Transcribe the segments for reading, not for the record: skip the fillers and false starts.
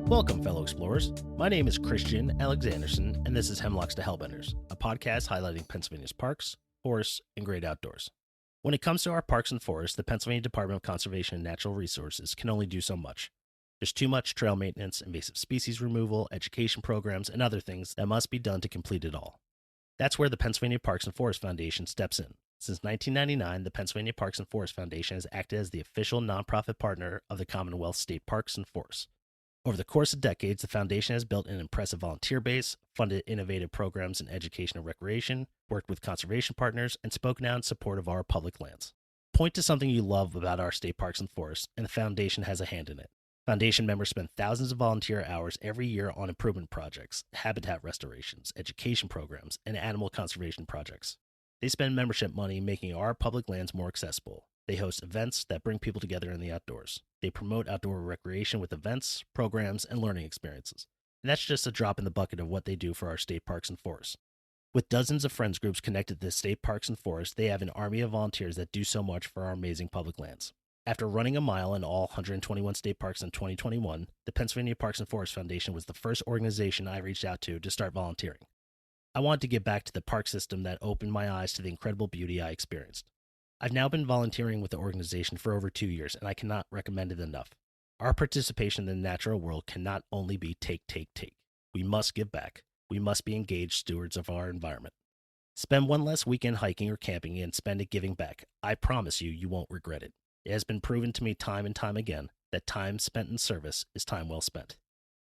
Welcome, fellow explorers. My name is Christian Alexanderson, and this is Hemlocks to Hellbenders, a podcast highlighting Pennsylvania's parks, forests, and great outdoors. When it comes to our parks and forests, the Pennsylvania Department of Conservation and Natural Resources can only do so much. There's too much trail maintenance, invasive species removal, education programs, and other things that must be done to complete it all. That's where the Pennsylvania Parks and Forest Foundation steps in. Since 1999, the Pennsylvania Parks and Forest Foundation has acted as the official nonprofit partner of the Commonwealth state parks and forests. Over the course of decades, the foundation has built an impressive volunteer base, funded innovative programs in education and recreation, worked with conservation partners, and spoken out in support of our public lands. Point to something you love about our state parks and forests, and the foundation has a hand in it. Foundation members spend thousands of volunteer hours every year on improvement projects, habitat restorations, education programs, and animal conservation projects. They spend membership money making our public lands more accessible. They host events that bring people together in the outdoors. They promote outdoor recreation with events, programs, and learning experiences. And that's just a drop in the bucket of what they do for our state parks and forests. With dozens of friends groups connected to the state parks and forests, they have an army of volunteers that do so much for our amazing public lands. After running a mile in all 121 state parks in 2021, the Pennsylvania Parks and Forest Foundation was the first organization I reached out to start volunteering. I wanted to give back to the park system that opened my eyes to the incredible beauty I experienced. I've now been volunteering with the organization for over 2 years, and I cannot recommend it enough. Our participation in the natural world cannot only be take. We must give back. We must be engaged stewards of our environment. Spend one less weekend hiking or camping and spend it giving back. I promise you, you won't regret it. It has been proven to me time and time again that time spent in service is time well spent.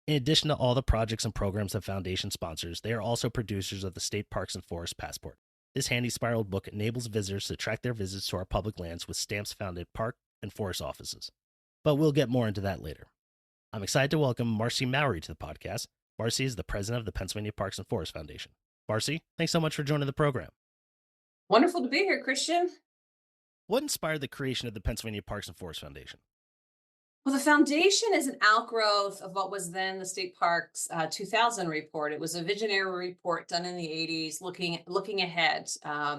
In addition to all the projects and programs the Foundation sponsors, they are also producers of the State Parks and Forests Passport. This handy spiraled book enables visitors to track their visits to our public lands with stamps found at park and forest offices. But we'll get more into that later. I'm excited to welcome Marcy Mowry to the podcast. Marcy is the president of the Pennsylvania Parks and Forest Foundation. Marcy, thanks so much for joining the program. Wonderful to be here, Christian. What inspired the creation of the Pennsylvania Parks and Forest Foundation? Well, the foundation is an outgrowth of what was then the State Parks 2000 report. It was a visionary report done in the 80s, looking ahead,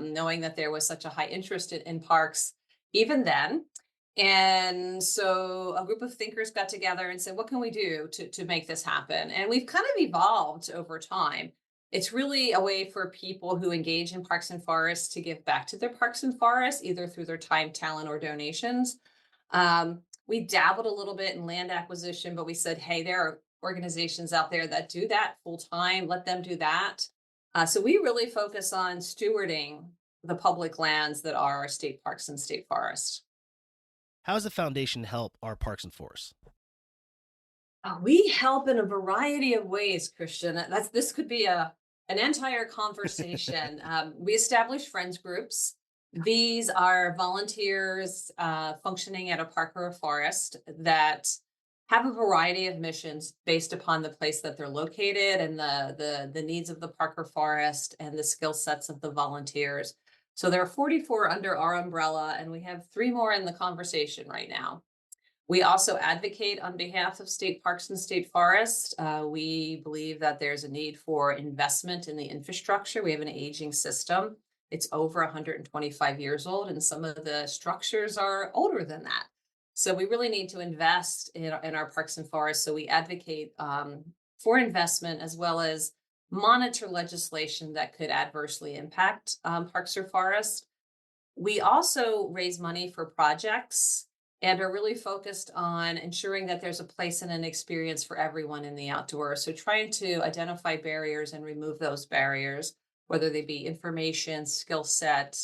knowing that there was such a high interest in parks even then. And so a group of thinkers got together and said, what can we do to make this happen? And we've kind of evolved over time. It's really a way for people who engage in parks and forests to give back to their parks and forests, either through their time, talent, or donations. We dabbled a little bit in land acquisition, but we said, hey, there are organizations out there that do that full time. Let them do that. So we really focus on stewarding the public lands that are our state parks and state forests. How does the foundation help our parks and forests? We help in a variety of ways, Christian. This could be an entire conversation. We establish friends groups. These are volunteers functioning at a park or a forest that have a variety of missions based upon the place that they're located and the needs of the park or forest and the skill sets of the volunteers. So there are 44 under our umbrella, and we have 3 more in the conversation right now. We also advocate on behalf of state parks and state forests. We believe that there's a need for investment in the infrastructure. We have an aging system. It's over 125 years old, and some of the structures are older than that. So we really need to invest in our parks and forests. So we advocate for investment as well as monitor legislation that could adversely impact parks or forests. We also raise money for projects and are really focused on ensuring that there's a place and an experience for everyone in the outdoors. So trying to identify barriers and remove those barriers, whether they be information, skill set,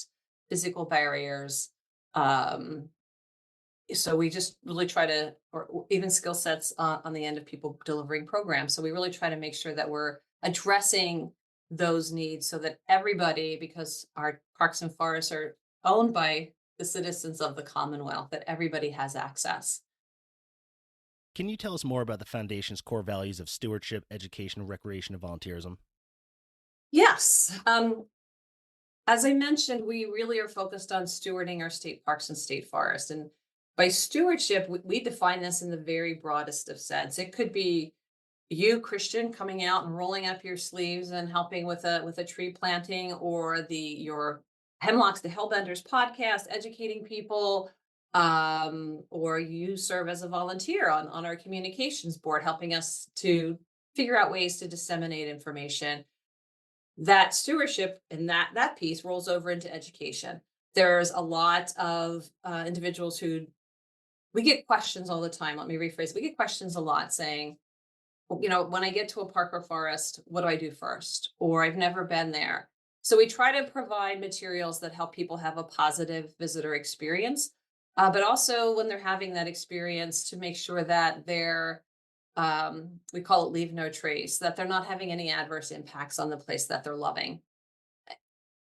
physical barriers. So we just really try to, or even skill sets on the end of people delivering programs. So we really try to make sure that we're addressing those needs so that everybody, because our parks and forests are owned by the citizens of the Commonwealth, that everybody has access. Can you tell us more about the Foundation's core values of stewardship, education, recreation, and volunteerism? Yes. As I mentioned, we really are focused on stewarding our state parks and state forests. And by stewardship, we define this in the very broadest of sense. It could be you, Christian, coming out and rolling up your sleeves and helping with a tree planting, or your Hemlocks to Hellbenders podcast, educating people or you serve as a volunteer on our communications board, helping us to figure out ways to disseminate information. That stewardship and that piece rolls over into education. There's a lot of individuals who we get questions all the time. Let me rephrase. We get questions a lot saying, when I get to a park or forest, what do I do first? Or I've never been there. So we try to provide materials that help people have a positive visitor experience, but also when they're having that experience to make sure that we call it leave no trace, that they're not having any adverse impacts on the place that they're loving.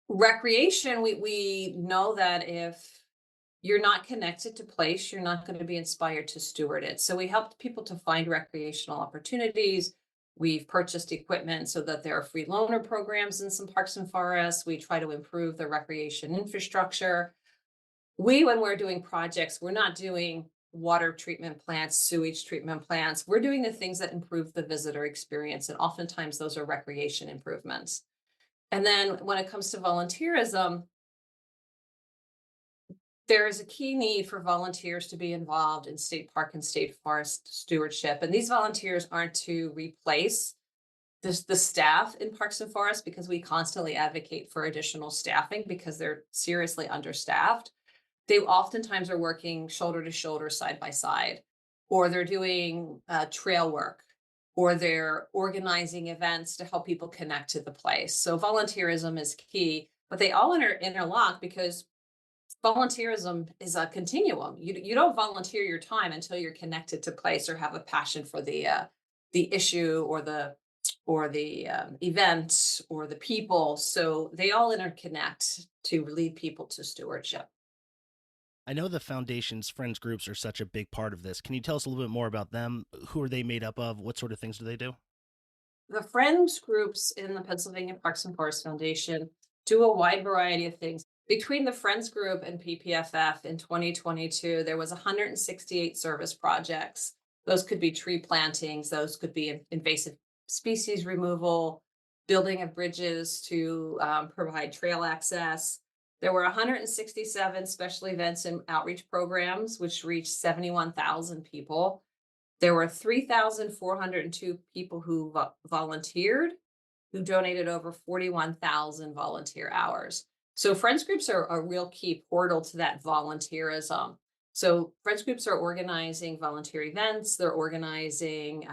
Recreation, we know that if you're not connected to place, you're not going to be inspired to steward it. So we helped people to find recreational opportunities. We've purchased equipment so that there are free loaner programs in some parks and forests. We try to improve the recreation infrastructure. When we're doing projects, we're not doing water treatment plants, sewage treatment plants. We're doing the things that improve the visitor experience. And oftentimes those are recreation improvements. And then when it comes to volunteerism, there is a key need for volunteers to be involved in state park and state forest stewardship. And these volunteers aren't to replace the staff in parks and forests, because we constantly advocate for additional staffing because they're seriously understaffed. They oftentimes are working shoulder to shoulder, side by side, or they're doing trail work, or they're organizing events to help people connect to the place. So volunteerism is key, but they all interlock, because volunteerism is a continuum. You don't volunteer your time until you're connected to place or have a passion for the issue or the event or the people. So they all interconnect to lead people to stewardship. I know the foundation's friends groups are such a big part of this. Can you tell us a little bit more about them? Who are they made up of? What sort of things do they do? The friends groups in the Pennsylvania Parks and Forest Foundation do a wide variety of things. Between the Friends Group and PPFF in 2022, there was 168 service projects. Those could be tree plantings, those could be invasive species removal, building of bridges to provide trail access. There were 167 special events and outreach programs, which reached 71,000 people. There were 3,402 people who volunteered, who donated over 41,000 volunteer hours. So friends groups are a real key portal to that volunteerism. So friends groups are organizing volunteer events. They're organizing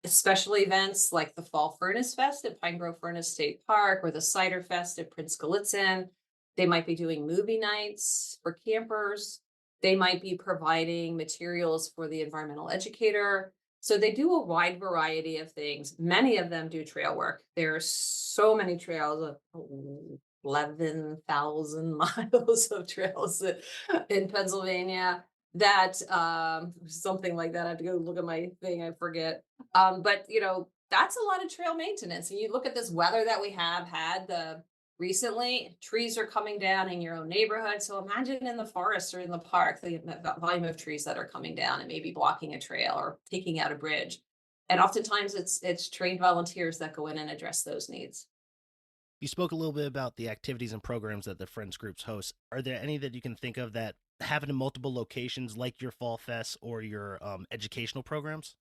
special events like the Fall Furnace Fest at Pine Grove Furnace State Park, or the Cider Fest at Prince Gallitzin. They might be doing movie nights for campers. They might be providing materials for the environmental educator. So they do a wide variety of things. Many of them do trail work. There are so many trails, 11,000 miles of trails in Pennsylvania, that something like that. I have to go look at my thing, I forget. But that's a lot of trail maintenance. And you look at this weather that we have had recently, trees are coming down in your own neighborhood. So imagine in the forest or in the park, the volume of trees that are coming down and maybe blocking a trail or taking out a bridge. And oftentimes it's trained volunteers that go in and address those needs. You spoke a little bit about the activities and programs that the friends groups host. Are there any that you can think of that happen in multiple locations, like your Fall Fest or your educational programs?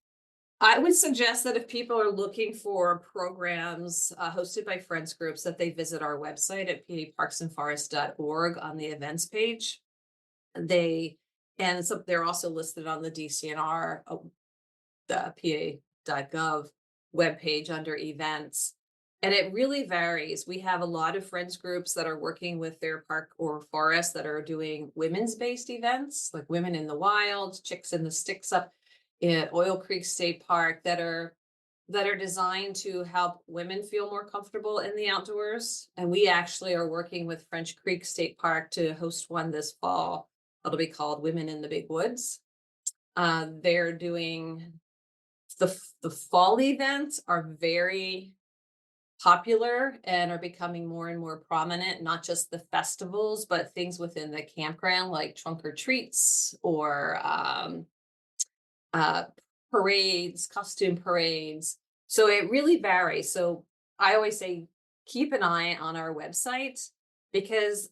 I would suggest that if people are looking for programs hosted by friends groups, that they visit our website at paparksandforest.org on the events page. They're also listed on the DCNR, the pa.gov webpage under events. And it really varies. We have a lot of friends groups that are working with their park or forest that are doing women's based events, like Women in the Wild, Chicks in the Sticks up in Oil Creek State Park, that are designed to help women feel more comfortable in the outdoors. And we actually are working with French Creek State Park to host one this fall. It'll be called Women in the Big Woods. They're doing the fall events are very popular and are becoming more and more prominent, not just the festivals, but things within the campground like trunk or treats, or uh, parades, costume parades. So it really varies. So I always say, keep an eye on our website, because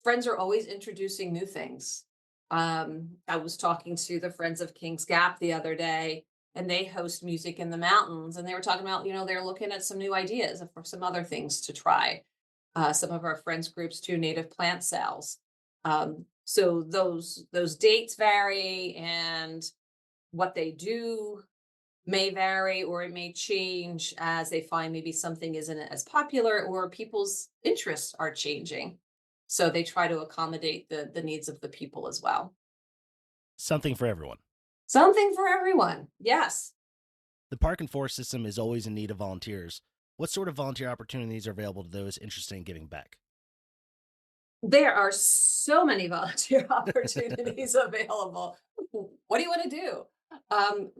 friends are always introducing new things. I was talking to the Friends of Kings Gap the other day, and they host Music in the Mountains, and they were talking about, they're looking at some new ideas for some other things to try. Some of our friends groups do native plant sales. So those dates vary, and what they do may vary, or it may change as they find maybe something isn't as popular or people's interests are changing. So they try to accommodate the needs of the people as well. Something for everyone. Something for everyone. Yes. The park and forest system is always in need of volunteers. What sort of volunteer opportunities are available to those interested in giving back? There are so many volunteer opportunities available. What do you want to do? Um,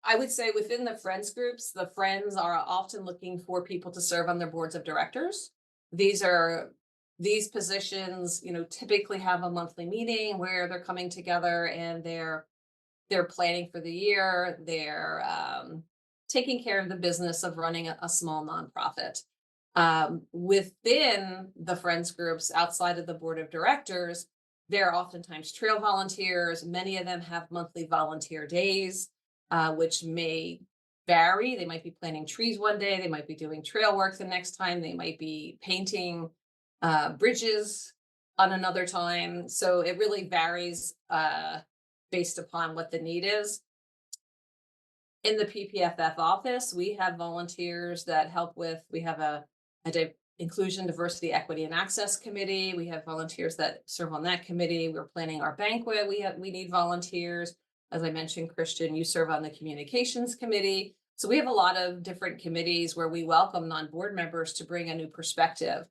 I would say within the friends groups, the friends are often looking for people to serve on their boards of directors. These are these positions, typically have a monthly meeting where they're coming together and they're planning for the year. They're taking care of the business of running a small nonprofit. Within the friends groups, outside of the board of directors, there are oftentimes trail volunteers. Many of them have monthly volunteer days, which may vary. They might be planting trees one day, they might be doing trail work the next time, they might be painting bridges on another time. So it really varies based upon what the need is. In the PPFF office, we have volunteers that help with, we have a inclusion, diversity, equity, and access committee. We have volunteers that serve on that committee. We're planning our banquet. We need volunteers. As I mentioned, Christian, you serve on the communications committee. So we have a lot of different committees where we welcome non-board members to bring a new perspective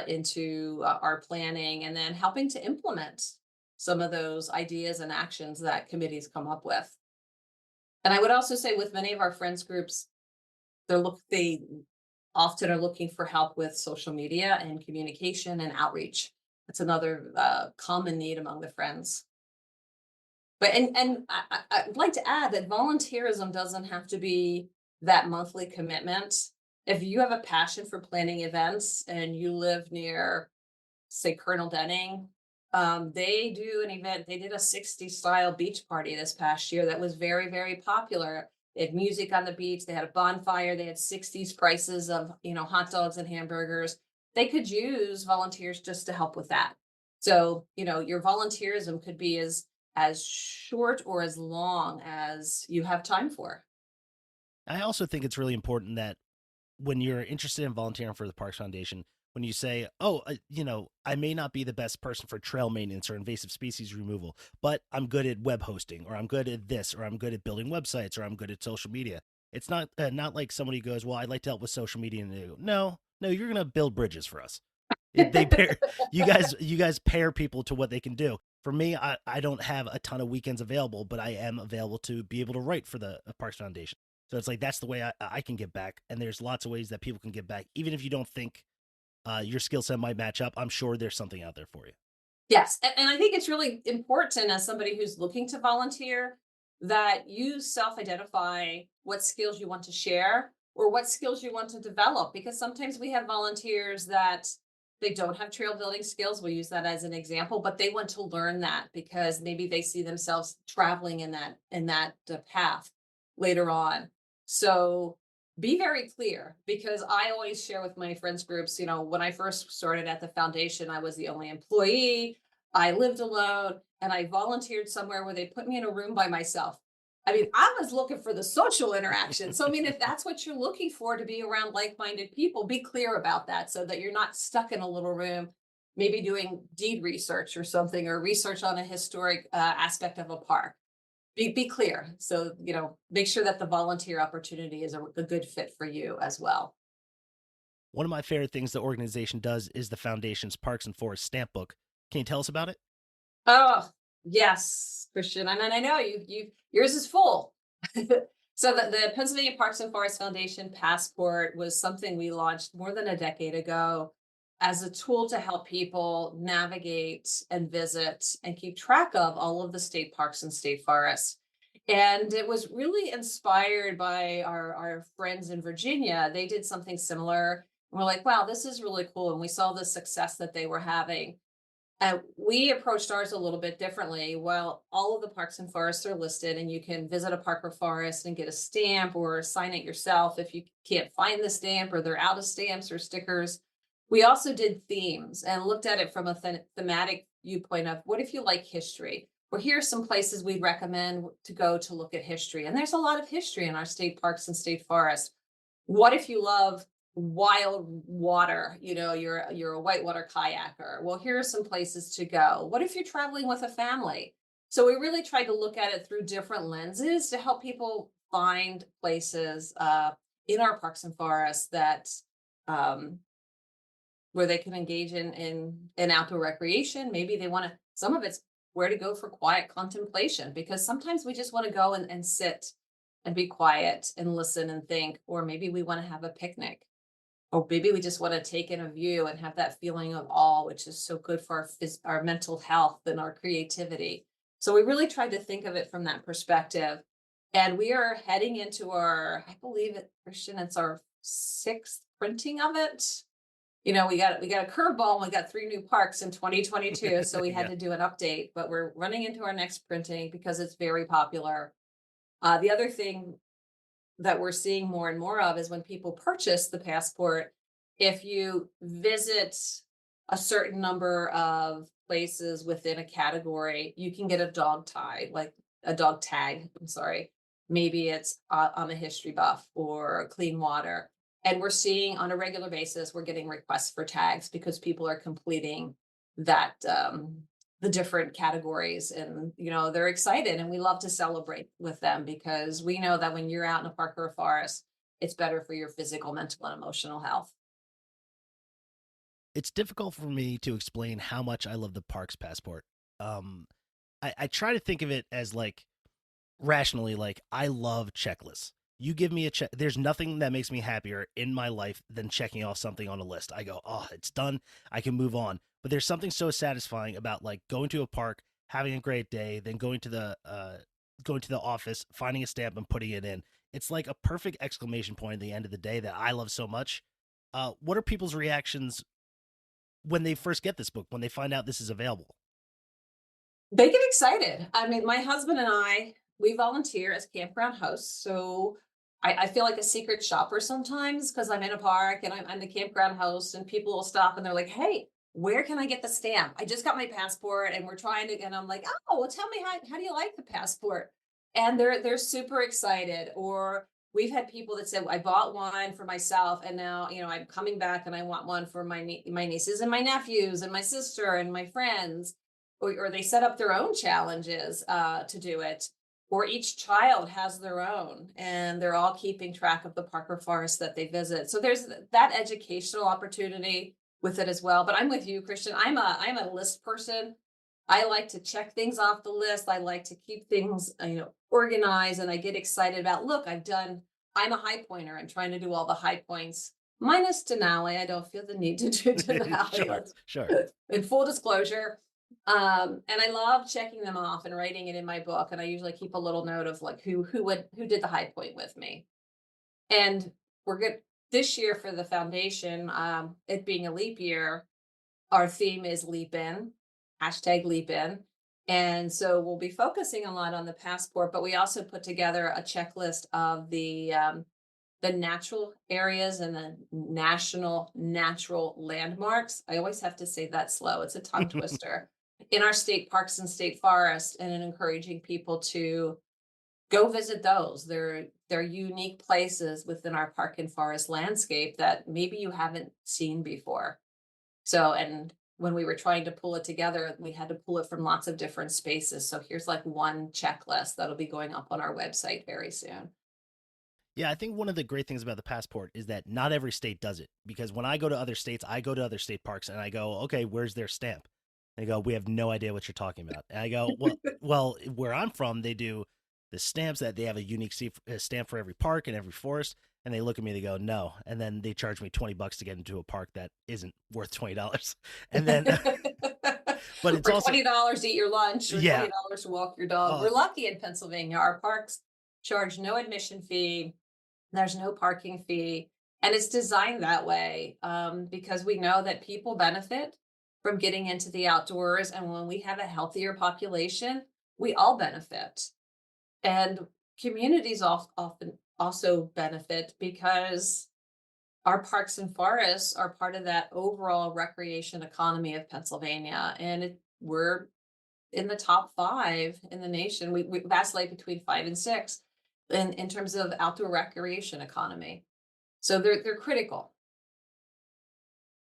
into our planning, and then helping to implement some of those ideas and actions that committees come up with. And I would also say with many of our friends groups, they often are looking for help with social media and communication and outreach. That's another common need among the friends. But I'd like to add that volunteerism doesn't have to be that monthly commitment. If you have a passion for planning events and you live near, say, Colonel Denning, they do an event. They did a 60s style beach party this past year that was very, very popular. They had music on the beach. They had a bonfire. They had 60s prices of, hot dogs and hamburgers. They could use volunteers just to help with that. So, your volunteerism could be as short or as long as you have time for. I also think it's really important that when you're interested in volunteering for the Parks Foundation, when you say, oh, I may not be the best person for trail maintenance or invasive species removal, but I'm good at web hosting, or I'm good at this, or I'm good at building websites, or I'm good at social media. It's not like somebody goes, well, I'd like to help with social media, and they go, no, you're going to build bridges for us. They pair you guys pair people to what they can do. For me, I don't have a ton of weekends available, but I am available to be able to write for the Parks Foundation. So it's like, that's the way I can give back. And there's lots of ways that people can give back. Even if you don't think your skill set might match up, I'm sure there's something out there for you. Yes. And I think it's really important, as somebody who's looking to volunteer, that you self-identify what skills you want to share or what skills you want to develop. Because sometimes we have volunteers that they don't have trail building skills. We'll use that as an example, but they want to learn that because maybe they see themselves traveling in that path later on. So be very clear, because I always share with my friends groups, when I first started at the foundation, I was the only employee. I lived alone, and I volunteered somewhere where they put me in a room by myself. I mean, I was looking for the social interaction. So, I mean, if that's what you're looking for, to be around like-minded people, be clear about that so that you're not stuck in a little room, maybe doing deed research or something, or research on a historic aspect of a park. Be clear. So, make sure that the volunteer opportunity is a good fit for you as well. One of my favorite things the organization does is the foundation's Parks and Forest stamp book. Can you tell us about it? Oh, yes, Christian. And I know yours is full. So the Pennsylvania Parks and Forest Foundation Passport was something we launched more than a decade ago as a tool to help people navigate and visit and keep track of all of the state parks and state forests. And it was really inspired by our friends in Virginia. They did something similar. And we're like, wow, this is really cool. And we saw the success that they were having. We approached ours a little bit differently. Well, all of the parks and forests are listed, and you can visit a park or forest and get a stamp or sign it yourself if you can't find the stamp or they're out of stamps or stickers. We also did themes and looked at it from a thematic viewpoint of what if you like history? Well, here are some places we'd recommend to go to look at history. And there's a lot of history in our state parks and state forests. What if you love wild water? You're a whitewater kayaker. Well, here are some places to go. What if you're traveling with a family? So we really tried to look at it through different lenses to help people find places in our parks and forests that um, where they can engage in outdoor recreation. Maybe they want to. Some of it's where to go for quiet contemplation, because sometimes we just want to go and sit and be quiet and listen and think, or maybe we want to have a picnic, or maybe we just want to take in a view and have that feeling of awe, which is so good for our mental health and our creativity. So we really tried to think of it from that perspective. And we are heading into I believe it, Christian, it's our sixth printing of it. We got a curveball and we got 3 new parks in 2022. So we had Yeah. to do an update, but we're running into our next printing because it's very popular. The other thing that we're seeing more and more of is when people purchase the passport, if you visit a certain number of places within a category, you can get a dog tag, like a dog tag. I'm sorry. Maybe it's I'm a history buff or clean water. And we're seeing on a regular basis, we're getting requests for tags because people are completing that the different categories, and they're excited, and we love to celebrate with them because we know that when you're out in a park or a forest, it's better for your physical, mental, and emotional health. It's difficult for me to explain how much I love the parks passport. Um, I try to think of it as like rationally, like I love checklists. You give me a check. There's nothing that makes me happier in my life than checking off something on a list. I go, oh, it's done. I can move on. But there's something so satisfying about like going to a park, having a great day, then going to the office, finding a stamp and putting it in. It's like a perfect exclamation point at the end of the day that I love so much. What are people's reactions when they first get this book, when they find out this is available? They get excited. I mean, my husband and we volunteer as campground hosts. So I feel like a secret shopper sometimes because I'm in a park and I'm the campground host, and people will stop and they're like, hey, where can I get the stamp? I just got my passport and we're trying to, and I'm like, oh, well, tell me how do you like the passport? And they're super excited. Or we've had people that said, I bought one for myself and now, I'm coming back and I want one for my nieces and my nephews and my sister and my friends, or they set up their own challenges to do it, or each child has their own, and they're all keeping track of the park or forest that they visit. So there's that educational opportunity with it as well. But I'm with you, Christian. I'm a list person. I like to check things off the list. I like to keep things organized, and I get excited about, look, I'm a high pointer and trying to do all the high points minus Denali. I don't feel the need to do Sure, Denali. sure. In full disclosure, and I love checking them off and writing it in my book. And I usually keep a little note of like who did the high point with me. And we're good this year for the foundation. It being a leap year, our theme is leap in, hashtag leap in. And so we'll be focusing a lot on the passport, but we also put together a checklist of the natural areas and the national natural landmarks. I always have to say that slow. It's a tongue twister in our state parks and state forests, and in encouraging people to go visit those. They're unique places within our park and forest landscape that maybe you haven't seen before. So, and when we were trying to pull it together, we had to pull it from lots of different spaces. So here's like one checklist that'll be going up on our website very soon. Yeah, I think one of the great things about the passport is that not every state does it. Because when I go to other states, I go to other state parks and I go, okay, where's their stamp? They go, we have no idea what you're talking about. And I go, well, where I'm from, they do the stamps that they have a unique stamp for every park and every forest. And they look at me, they go, no. And then they charge me $20 to get into a park that isn't worth $20. And then, but it's For also, $20 to eat your lunch or yeah, $20 to walk your dog. uh, We're lucky in Pennsylvania. Our parks charge no admission fee. There's no parking fee. And it's designed that way because we know that people benefit from getting into the outdoors. And when we have a healthier population, we all benefit. And communities often also benefit because our parks and forests are part of that overall recreation economy of Pennsylvania. And we're in the top five in the nation. We vacillate between five and six in terms of outdoor recreation economy. So they're critical.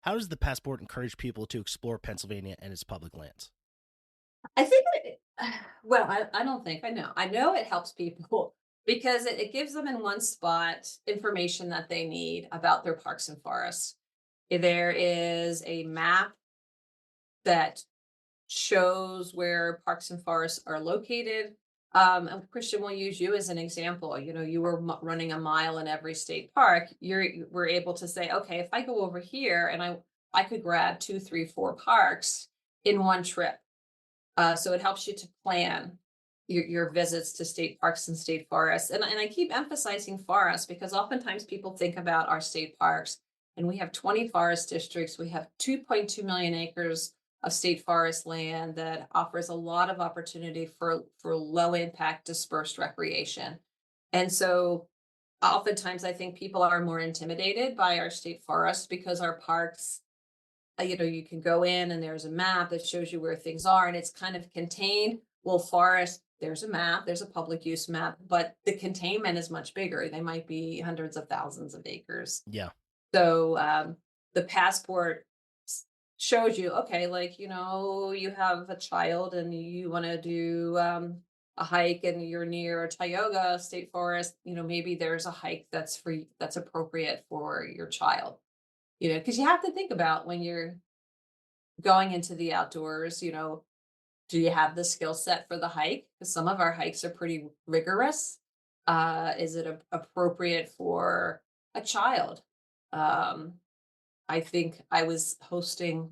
How does the passport encourage people to explore Pennsylvania and its public lands? I think that well, I don't think I know it helps people because it gives them in one spot information that they need about their parks and forests. There is a map that shows where parks and forests are located. And Christian, will use you as an example. You know, you were running a mile in every state park. We're able to say, okay, if I go over here and I could grab two, three, four parks in one trip. So it helps you to plan your visits to state parks and state forests. And I keep emphasizing forests because oftentimes people think about our state parks, and we have 20 forest districts. We have 2.2 million acres of state forest land that offers a lot of opportunity for low impact dispersed recreation. And so oftentimes I think people are more intimidated by our state forests because our parks, you can go in and there's a map that shows you where things are and it's kind of contained. Well, forest, there's a map, there's a public use map, but the containment is much bigger. They might be hundreds of thousands of acres. Yeah. So the passport shows you, okay, like, you have a child and you want to do a hike and you're near a Tioga State Forest, maybe there's a hike that's appropriate for your child. Because you have to think about when you're going into the outdoors, do you have the skill set for the hike? Because some of our hikes are pretty rigorous. Is it appropriate for a child? I think I was hosting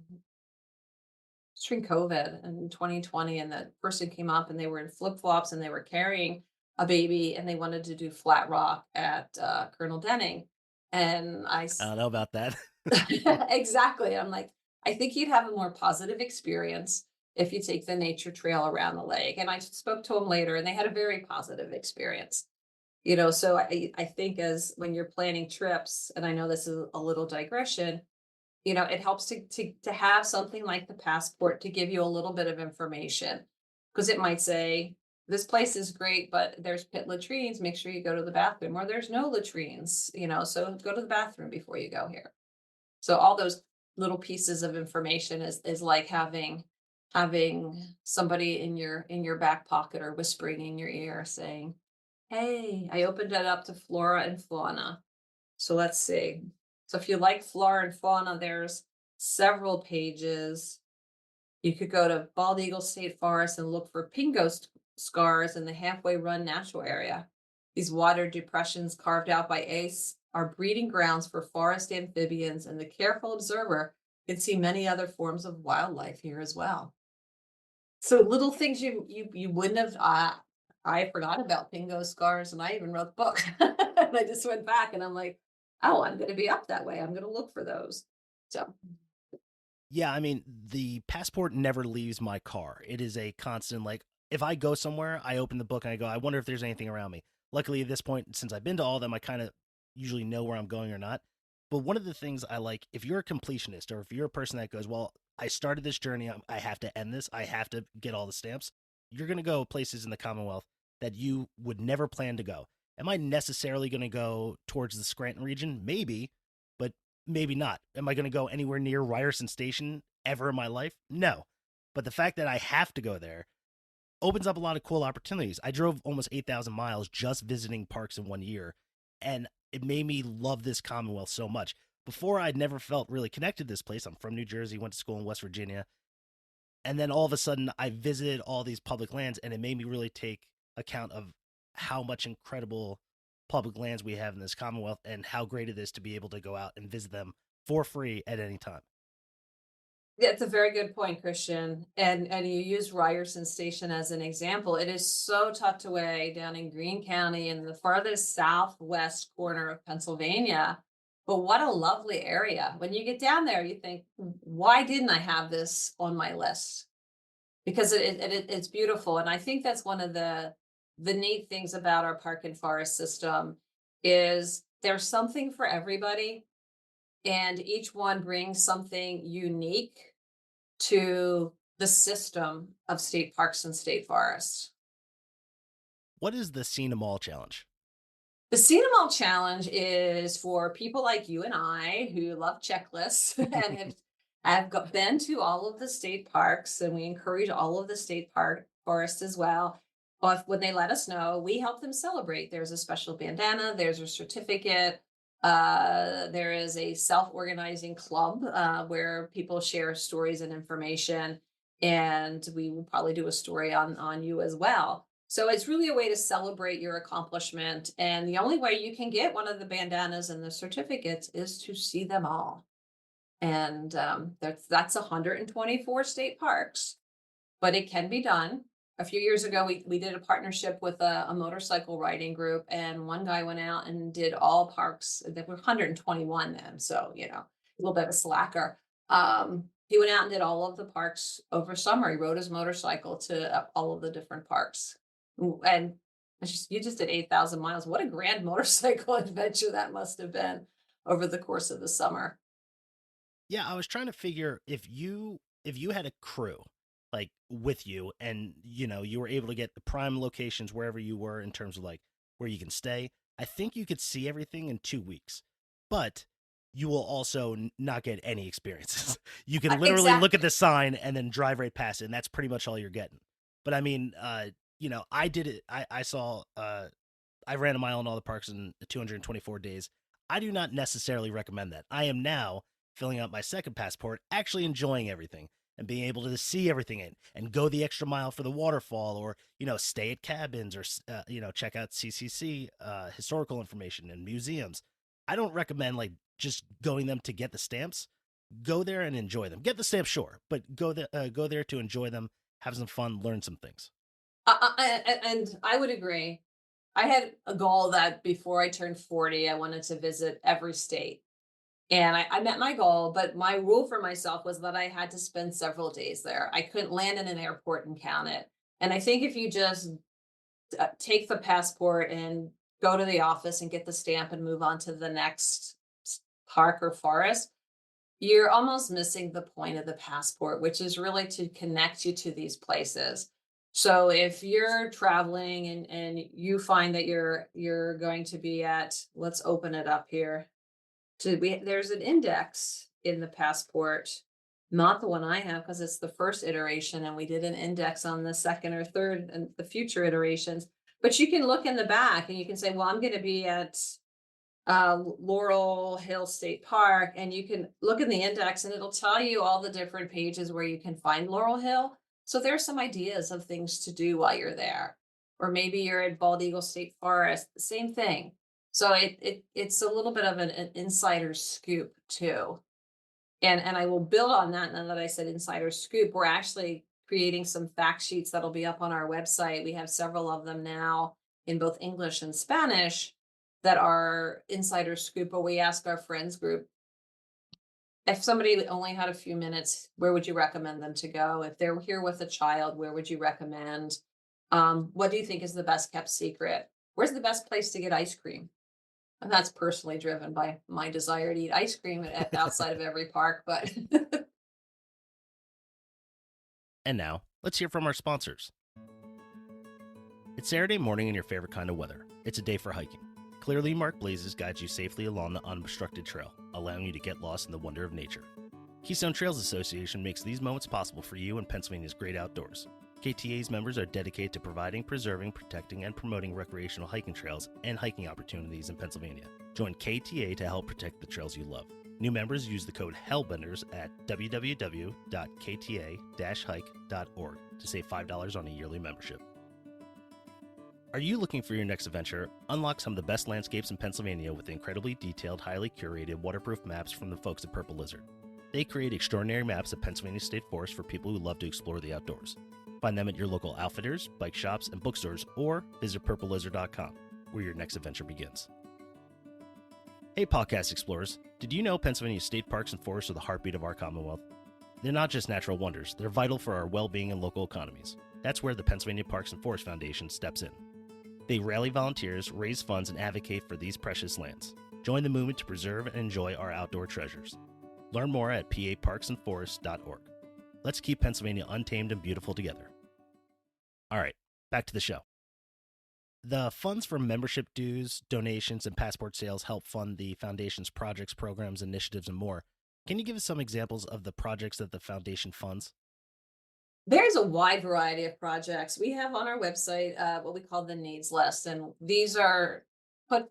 during COVID in 2020, and the person came up and they were in flip flops and they were carrying a baby and they wanted to do flat rock at Colonel Denning. And I don't know about that. exactly. I'm like, I think you'd have a more positive experience if you take the nature trail around the lake. And I spoke to them later and they had a very positive experience. So I think as when you're planning trips, and I know this is a little digression, it helps to have something like the passport to give you a little bit of information because it might say this place is great, but there's pit latrines. Make sure you go to the bathroom, or there's no latrines. So go to the bathroom before you go here. So all those little pieces of information is like having somebody in your back pocket or whispering in your ear saying, "Hey, I opened it up to flora and fauna. So let's see." So if you like flora and fauna, there's several pages. You could go to Bald Eagle State Forest and look for pingo scars in the Halfway Run Natural Area. These water depressions carved out by ACE are breeding grounds for forest amphibians, and the careful observer can see many other forms of wildlife here as well. So little things you wouldn't have. I forgot about pingo scars, and I even wrote the book. And I just went back, and I'm like, oh, I'm going to be up that way. I'm going to look for those. So Yeah, I mean, the passport never leaves my car. It is a constant, like, if I go somewhere, I open the book and I go, I wonder if there's anything around me. Luckily, at this point, since I've been to all of them, I kind of usually know where I'm going or not. But one of the things I like, if you're a completionist or if you're a person that goes, well, I started this journey, I have to end this, I have to get all the stamps, you're going to go places in the Commonwealth that you would never plan to go. Am I necessarily going to go towards the Scranton region? Maybe, but maybe not. Am I going to go anywhere near Ryerson Station ever in my life? No. But the fact that I have to go there opens up a lot of cool opportunities. I drove almost 8,000 miles just visiting parks in 1 year, and it made me love this Commonwealth so much. Before, I'd never felt really connected to this place. I'm from New Jersey, went to school in West Virginia, and then all of a sudden I visited all these public lands, and it made me really take account of how much incredible public lands we have in this Commonwealth and how great it is to be able to go out and visit them for free at any time. yeah, it's a very good point, Christian. And you use Ryerson Station as an example. It is so tucked away down in Greene County in the farthest southwest corner of Pennsylvania. But what a lovely area. When you get down there, you think, why didn't I have this on my list? Because it's beautiful. And I think that's one of the neat things about our park and forest system is there's something for everybody, and each one brings something unique to the system of state parks and state forests. What is the See 'em all challenge? The See 'em all challenge is for people like you and I who love checklists and been to all of the state parks, and we encourage all of the state park forests as well. But when they let us know, we help them celebrate. There's a special bandana, there's a certificate, there is a self-organizing club where people share stories and information, and we will probably do a story on you as well. So it's really a way to celebrate your accomplishment. And the only way you can get one of the bandanas and the certificates is to see them all. And that's 124 state parks, but it can be done. A few years ago, we did a partnership with a motorcycle riding group, and one guy went out and did all parks. There were 121 then, so a little bit of a slacker. He went out and did all of the parks over summer. He rode his motorcycle to all of the different parks. And you just did 8,000 miles. What a grand motorcycle adventure that must have been over the course of the summer. Yeah, I was trying to figure if you had a crew like with you, and you were able to get the prime locations wherever you were in terms of like where you can stay. I think you could see everything in 2 weeks, but you will also not get any experiences. You can literally look at Exactly. the sign and then drive right past it, and that's pretty much all you're getting. But I mean, I did it. I saw. I ran a mile in all the parks in 224 days. I do not necessarily recommend that. I am now filling out my second passport, actually enjoying everything and being able to see everything and go the extra mile for the waterfall, or stay at cabins, or check out CCC historical information and museums. I don't recommend like just going them to get the stamps. Go there and enjoy them. Get the stamps, sure, but go there to enjoy them, have some fun, learn some things. And I would agree. I had a goal that before I turned 40, I wanted to visit every state. And I met my goal, but my rule for myself was that I had to spend several days there. I couldn't land in an airport and count it. And I think if you just take the passport and go to the office and get the stamp and move on to the next park or forest, you're almost missing the point of the passport, which is really to connect you to these places. So if you're traveling and you find that you're going to be at, let's open it up here. There's an index in the passport, not the one I have because it's the first iteration, and we did an index on the second or third and the future iterations. But you can look in the back and you can say, well, I'm going to be at Laurel Hill State Park, and you can look in the index and it'll tell you all the different pages where you can find Laurel Hill. So there's some ideas of things to do while you're there. Or maybe you're at Bald Eagle State Forest, same thing. So it's a little bit of an insider scoop too. And I will build on that now that I said insider scoop. We're actually creating some fact sheets that'll be up on our website. We have several of them now in both English and Spanish that are insider scoop, where we ask our friends group, if somebody only had a few minutes, where would you recommend them to go? If they're here with a child, where would you recommend? What do you think is the best kept secret? Where's the best place to get ice cream? And that's personally driven by my desire to eat ice cream outside of every park, but And now, let's hear from our sponsors. It's Saturday morning in your favorite kind of weather. It's a day for hiking. Clearly marked blazes guide you safely along the unobstructed trail, allowing you to get lost in the wonder of nature. Keystone Trails Association makes these moments possible for you in Pennsylvania's great outdoors. KTA's members are dedicated to providing, preserving, protecting, and promoting recreational hiking trails and hiking opportunities in Pennsylvania. Join KTA to help protect the trails you love. New members use the code HELLBENDERS at www.kta-hike.org to save $5 on a yearly membership. Are you looking for your next adventure? Unlock some of the best landscapes in Pennsylvania with incredibly detailed, highly curated, waterproof maps from the folks at Purple Lizard. They create extraordinary maps of Pennsylvania State Forest for people who love to explore the outdoors. Find them at your local outfitters, bike shops, and bookstores, or visit purplelizard.com, where your next adventure begins. Hey, podcast explorers. Did you know Pennsylvania state parks and forests are the heartbeat of our Commonwealth? They're not just natural wonders, they're vital for our well being and local economies. That's where the Pennsylvania Parks and Forest Foundation steps in. They rally volunteers, raise funds, and advocate for these precious lands. Join the movement to preserve and enjoy our outdoor treasures. Learn more at paparksandforests.org. Let's keep Pennsylvania untamed and beautiful together. All right, back to the show. The funds from membership dues, donations, and passport sales help fund the Foundation's projects, programs, initiatives, and more. Can you give us some examples of the projects that the Foundation funds? There's a wide variety of projects. We have on our website what we call the needs list, and these are put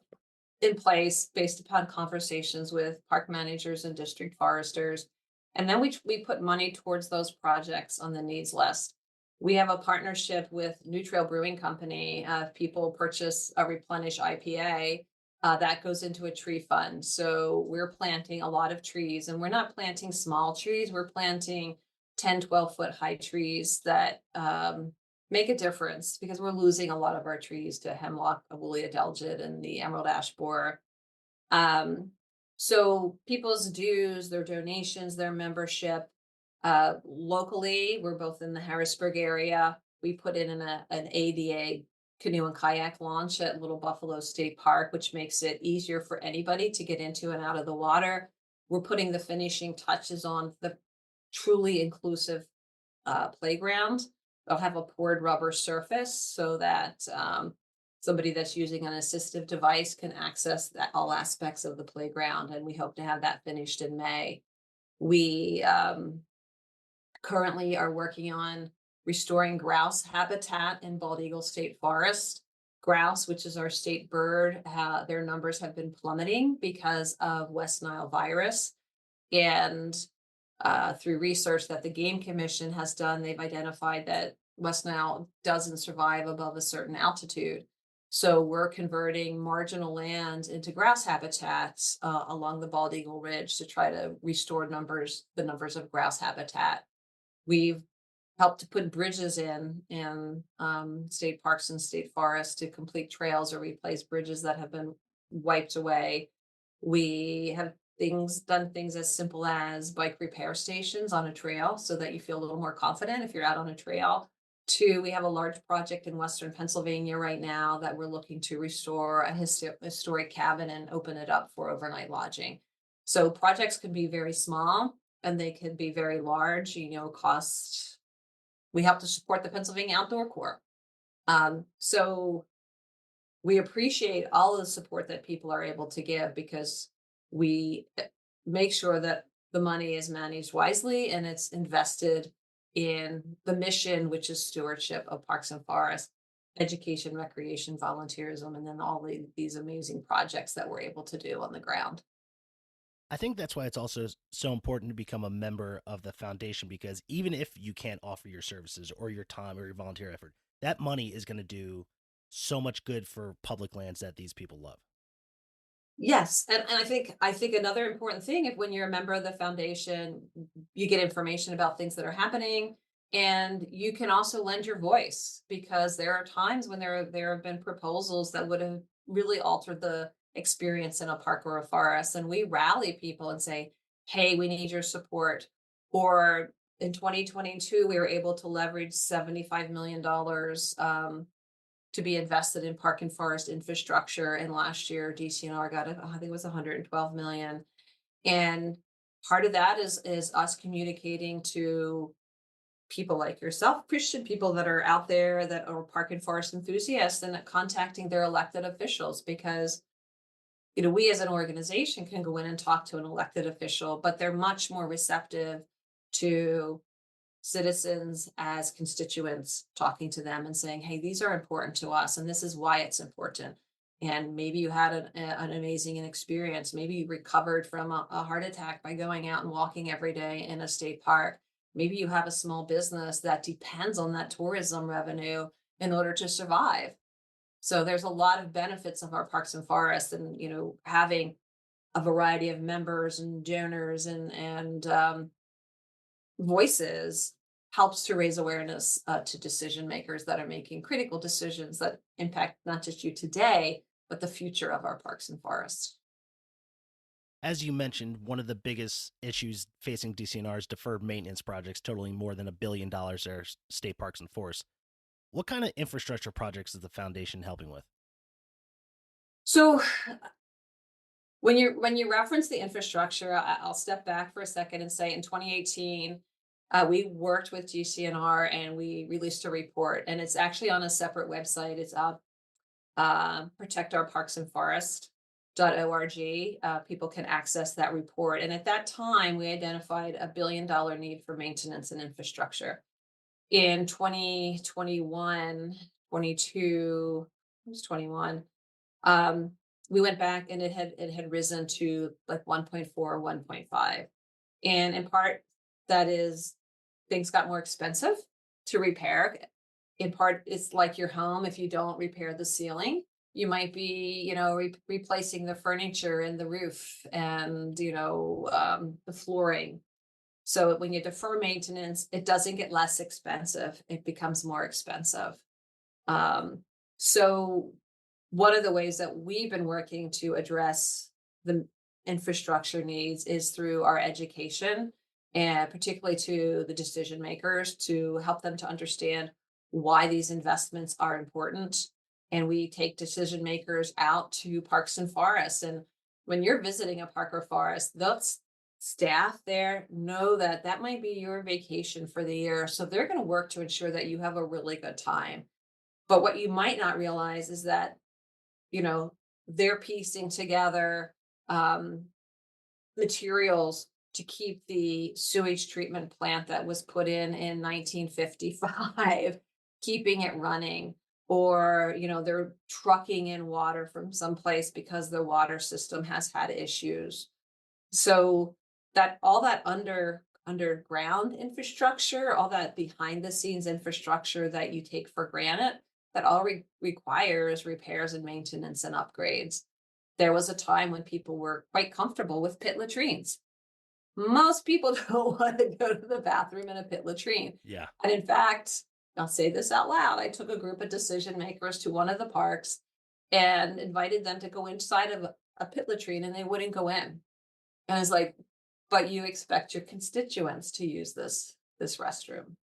in place based upon conversations with park managers and district foresters. And then we put money towards those projects on the needs list. We have a partnership with New Trail Brewing Company. If people purchase a replenish IPA, that goes into a tree fund. So we're planting a lot of trees, and we're not planting small trees. We're planting 10, 12-foot high trees that make a difference because we're losing a lot of our trees to hemlock, woolly adelgid, and the emerald ash borer. So people's dues, their donations, their membership, locally, we're both in the Harrisburg area. We put in an ADA canoe and kayak launch at Little Buffalo State Park, which makes it easier for anybody to get into and out of the water. We're putting the finishing touches on the truly inclusive playground. They'll have a poured rubber surface so that somebody that's using an assistive device can access all aspects of the playground. And we hope to have that finished in May. We currently are working on restoring grouse habitat in Bald Eagle State Forest. Grouse, which is our state bird, their numbers have been plummeting because of West Nile virus. And through research that the Game Commission has done, they've identified that West Nile doesn't survive above a certain altitude. So we're converting marginal land into grouse habitats along the Bald Eagle Ridge to try to restore the numbers of grouse habitat. We've helped to put bridges in state parks and state forests to complete trails or replace bridges that have been wiped away. We have done things as simple as bike repair stations on a trail so that you feel a little more confident if you're out on a trail. Two, we have a large project in Western Pennsylvania right now that we're looking to restore a historic cabin and open it up for overnight lodging. So projects can be very small and they can be very large, cost. We help to support the Pennsylvania Outdoor Corps. So we appreciate all of the support that people are able to give because we make sure that the money is managed wisely and it's invested in the mission, which is stewardship of parks and forests, education, recreation, volunteerism, and then all these amazing projects that we're able to do on the ground. I think that's why it's also so important to become a member of the foundation, because even if you can't offer your services or your time or your volunteer effort, that money is going to do so much good for public lands that these people love. Yes, and I think another important thing, if when you're a member of the foundation, you get information about things that are happening, and you can also lend your voice because there are times when there have been proposals that would have really altered the experience in a park or a forest, and we rally people and say, "Hey, we need your support." Or in 2022, we were able to leverage $75 million to be invested in park and forest infrastructure. And last year, DCNR got, I think it was 112 million. And part of that is us communicating to people like yourself, Christian, people that are out there that are park and forest enthusiasts, and contacting their elected officials because we as an organization can go in and talk to an elected official, but they're much more receptive to citizens as constituents, talking to them and saying, hey, these are important to us and this is why it's important. And maybe you had an amazing experience. Maybe you recovered from a heart attack by going out and walking every day in a state park. Maybe you have a small business that depends on that tourism revenue in order to survive. So there's a lot of benefits of our parks and forests, and having a variety of members and donors and voices helps to raise awareness to decision makers that are making critical decisions that impact not just you today, but the future of our parks and forests. As you mentioned, one of the biggest issues facing DCNR is deferred maintenance projects totaling more than $1 billion at our state parks and forests. What kind of infrastructure projects is the foundation helping with? So when you reference the infrastructure, I'll step back for a second and say in 2018, we worked with GCNR and we released a report, and it's actually on a separate website. It's protectourparksandforest.org. People can access that report. And at that time, we identified $1 billion need for maintenance and infrastructure. In 2021, 22, it was 21, um, we went back and it had risen to like 1.4, 1.5. And in part, that is things got more expensive to repair. In part, it's like your home. If you don't repair the ceiling, you might be, replacing the furniture and the roof and, the flooring. So when you defer maintenance, it doesn't get less expensive. It becomes more expensive. So one of the ways that we've been working to address the infrastructure needs is through our education, and particularly to the decision makers, to help them to understand why these investments are important. And we take decision makers out to parks and forests. And when you're visiting a park or forest, those staff there know that that might be your vacation for the year. So they're going to work to ensure that you have a really good time. But what you might not realize is that, you know, they're piecing together um, materials to keep the sewage treatment plant that was put in 1955, keeping it running. Or, they're trucking in water from someplace because the water system has had issues. So that all that underground infrastructure, all that behind the scenes infrastructure that you take for granted, that all requires repairs and maintenance and upgrades. There was a time when people were quite comfortable with pit latrines. Most people don't want to go to the bathroom in a pit latrine. Yeah. And in fact, I'll say this out loud. I took a group of decision makers to one of the parks and invited them to go inside of a pit latrine, and they wouldn't go in. And it's like, but you expect your constituents to use this restroom.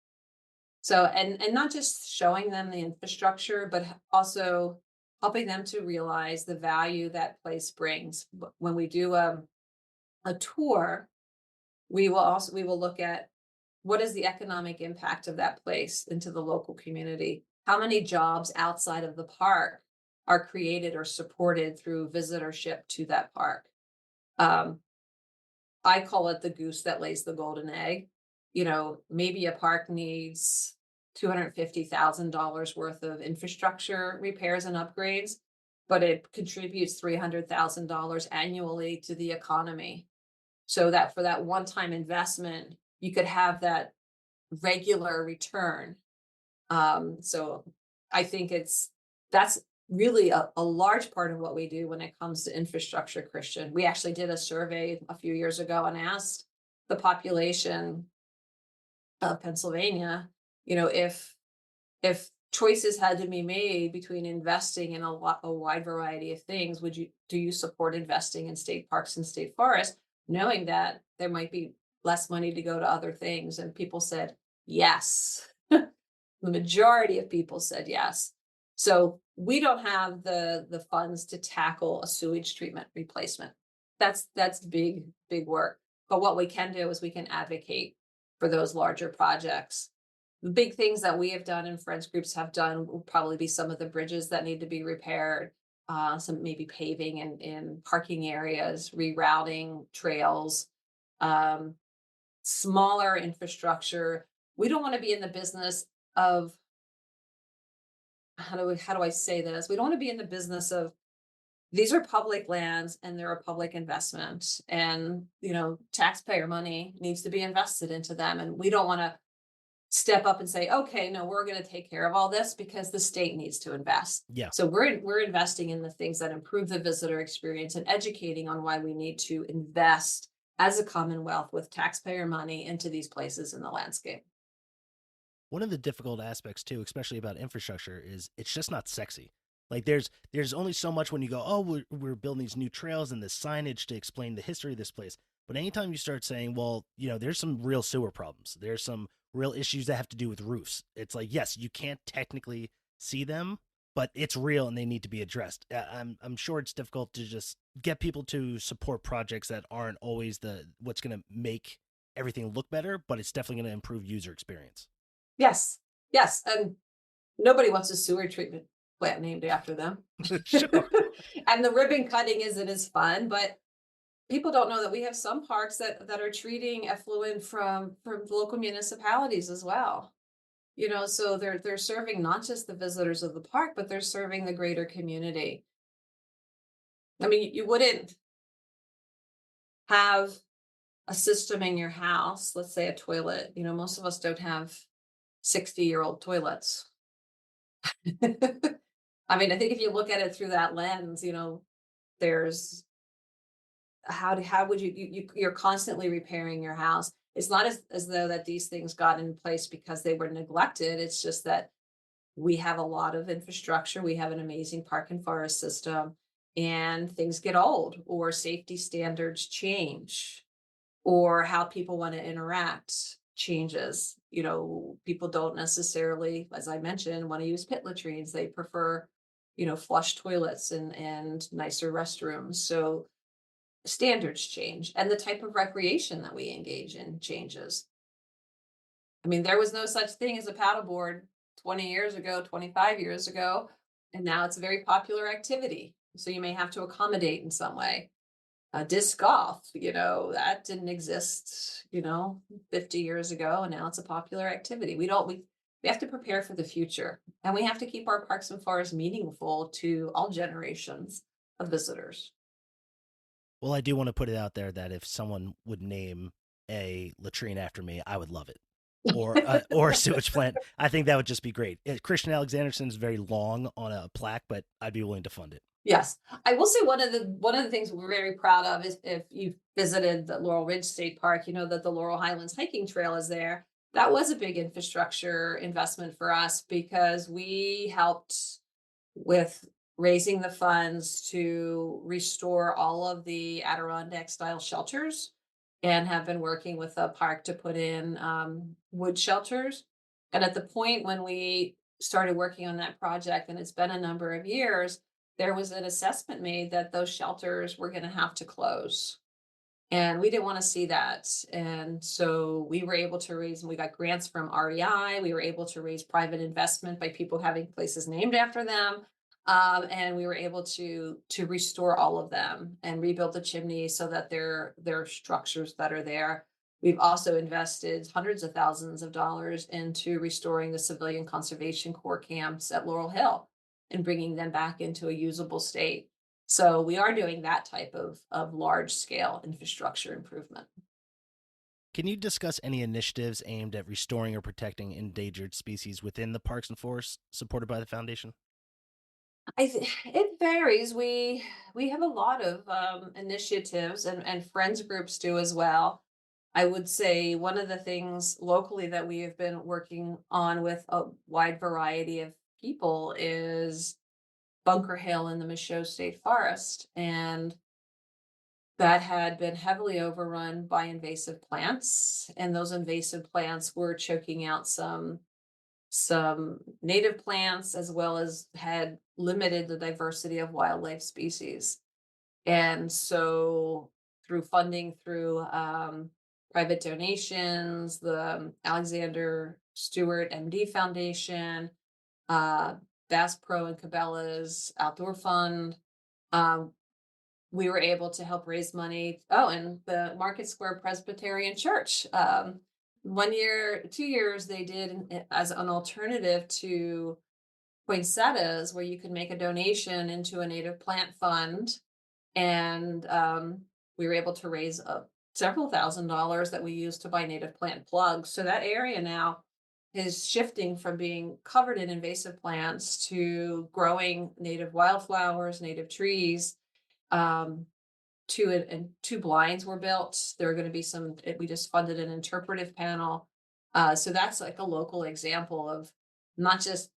So, and not just showing them the infrastructure, but also helping them to realize the value that place brings. When we do a tour, we will look at what is the economic impact of that place into the local community. How many jobs outside of the park are created or supported through visitorship to that park? Um, I call it the goose that lays the golden egg. Maybe a park needs $250,000 worth of infrastructure repairs and upgrades, but it contributes $300,000 annually to the economy. So that for that one-time investment, you could have that regular return. So I think that's really a large part of what we do when it comes to infrastructure, Christian. We actually did a survey a few years ago and asked the population of Pennsylvania, if choices had to be made between investing in a wide variety of things, do you support investing in state parks and state forests, knowing that there might be less money to go to other things? And people said yes. The majority of people said yes. So we don't have the funds to tackle a sewage treatment replacement. That's big work. But what we can do is we can advocate for those larger projects. The big things that we have done and friends groups have done will probably be some of the bridges that need to be repaired, some maybe paving in parking areas, rerouting trails, um, smaller infrastructure. We don't want to be in the business of, how do I say this? We don't want to be in the business of, these are public lands and they're a public investment, and taxpayer money needs to be invested into them, and we don't want to step up and say, okay, no, we're going to take care of all this because the state needs to invest. Yeah. So we're investing in the things that improve the visitor experience and educating on why we need to invest as a Commonwealth with taxpayer money into these places in the landscape. One of the difficult aspects too, especially about infrastructure, is it's just not sexy. Like there's only so much when you go, oh, we're building these new trails and this signage to explain the history of this place. But anytime you start saying, well, there's some real sewer problems, there's some real issues that have to do with roofs. It's like, yes, you can't technically see them, but it's real and they need to be addressed. I'm sure it's difficult to just get people to support projects that aren't always the what's going to make everything look better, but it's definitely going to improve user experience. Yes, yes, and nobody wants a sewer treatment plant named after them. Sure. And the ribbon cutting isn't as fun, but people don't know that we have some parks that are treating effluent from local municipalities as well. So they're serving not just the visitors of the park, but they're serving the greater community. I mean, you wouldn't have a system in your house, let's say a toilet. Most of us don't have 60-year-old toilets. I mean, I think if you look at it through that lens, there's how would you're constantly repairing your house. It's not as though that these things got in place because they were neglected. It's just that we have a lot of infrastructure. We have an amazing park and forest system, and things get old, or safety standards change, or how people want to interact changes. People don't necessarily, as I mentioned, want to use pit latrines. They prefer, flush toilets and nicer restrooms. So standards change, and the type of recreation that we engage in changes. I mean, there was no such thing as a paddleboard 20 years ago, 25 years ago, and now it's a very popular activity. So you may have to accommodate in some way. Disc golf, that didn't exist, 50 years ago, and now it's a popular activity. We have to prepare for the future, and we have to keep our parks and forests meaningful to all generations of visitors. Well, I do want to put it out there that if someone would name a latrine after me, I would love it. Or a sewage plant. I think that would just be great. Christian Alexanderson's very long on a plaque, but I'd be willing to fund it. Yes, I will say one of the things we're very proud of is if you've visited the Laurel Ridge State Park, you know that the Laurel Highlands hiking trail is there. That was a big infrastructure investment for us because we helped with raising the funds to restore all of the Adirondack style shelters, and have been working with the park to put in wood shelters. And at the point when we started working on that project, and it's been a number of years, there was an assessment made that those shelters were going to have to close. And we didn't want to see that. And so we were able to raise, and we got grants from REI. We were able to raise private investment by people having places named after them. And we were able to restore all of them and rebuild the chimneys so that they're structures that are there. We've also invested hundreds of thousands of dollars into restoring the Civilian Conservation Corps camps at Laurel Hill and bringing them back into a usable state. So we are doing that type of large scale infrastructure improvement. Can you discuss any initiatives aimed at restoring or protecting endangered species within the parks and forests supported by the foundation? It varies. We have a lot of initiatives, and friends groups do as well. I would say one of the things locally that we have been working on with a wide variety of people is Bunker Hill in the Michaud State Forest, and that had been heavily overrun by invasive plants, and those invasive plants were choking out some native plants, as well as had limited the diversity of wildlife species. And so through funding, through private donations, the Alexander Stewart MD Foundation, Bass Pro and Cabela's Outdoor Fund, um, we were able to help raise money. Oh, and the Market Square Presbyterian Church. 1 year, 2 years, they did as an alternative to poinsettias, where you could make a donation into a native plant fund. And we were able to raise several $1,000s that we used to buy native plant plugs. So that area now is shifting from being covered in invasive plants to growing native wildflowers, native trees. Um, and two blinds were built. There are going to be we just funded an interpretive panel. So that's like a local example of not just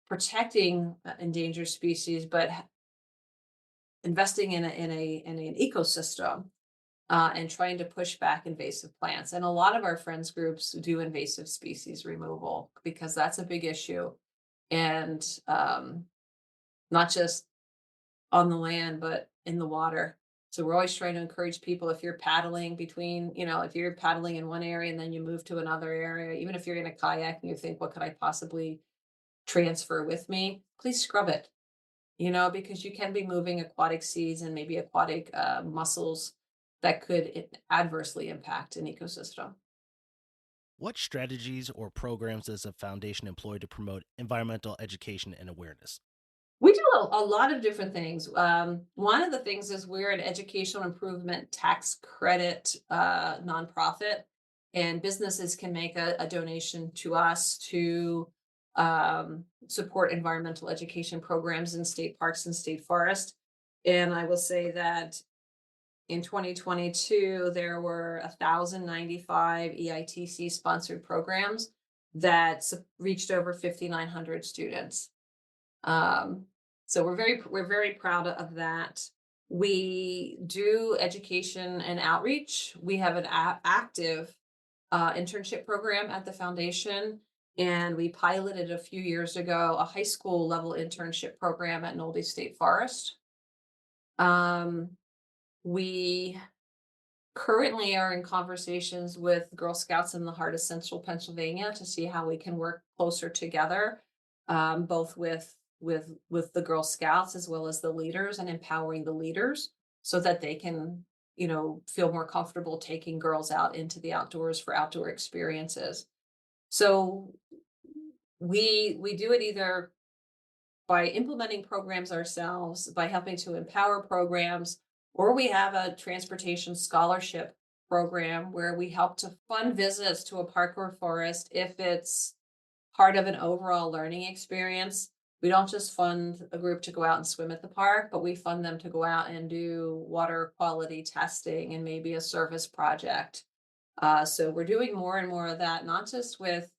protecting endangered species, but investing in an ecosystem and trying to push back invasive plants. And a lot of our friends groups do invasive species removal because that's a big issue, and not just on the land, but in the water. So we're always trying to encourage people, if you're paddling between, if you're paddling in one area and then you move to another area, even if you're in a kayak and you think, what could I possibly transfer with me? Please scrub it, because you can be moving aquatic seeds and maybe aquatic mussels that could adversely impact an ecosystem. What strategies or programs does the foundation employ to promote environmental education and awareness? We do a lot of different things. One of the things is we're an educational improvement tax credit nonprofit, and businesses can make a donation to us to support environmental education programs in state parks and state forest. And I will say that in 2022, there were 1,095 EITC sponsored programs that reached over 5,900 students. So we're very proud of that. We do education and outreach. We have an active internship program at the foundation, and we piloted a few years ago a high school level internship program at Nolde State Forest. Um, we currently are in conversations with Girl Scouts in the heart of central Pennsylvania to see how we can work closer together, both with the Girl Scouts as well as the leaders, and empowering the leaders so that they can, feel more comfortable taking girls out into the outdoors for outdoor experiences. So we do it either by implementing programs ourselves, by helping to empower programs, or we have a transportation scholarship program where we help to fund visits to a park or forest if it's part of an overall learning experience. We don't just fund a group to go out and swim at the park, but we fund them to go out and do water quality testing and maybe a service project. So we're doing more and more of that, not just with